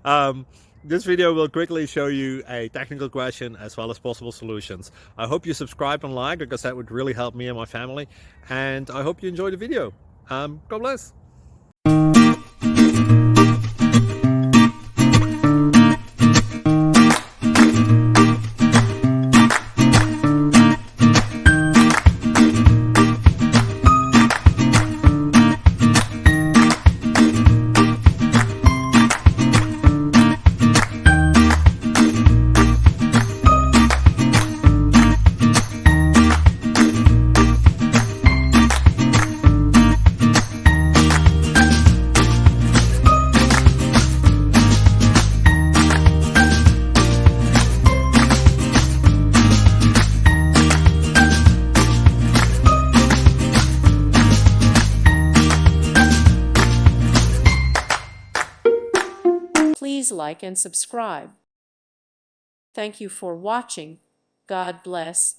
um, this video will quickly show you a technical question as well as possible solutions. I hope you subscribe and like, because that would really help me and my family. And I hope you enjoy the video. God bless. Please like and subscribe. Thank you for watching. God bless.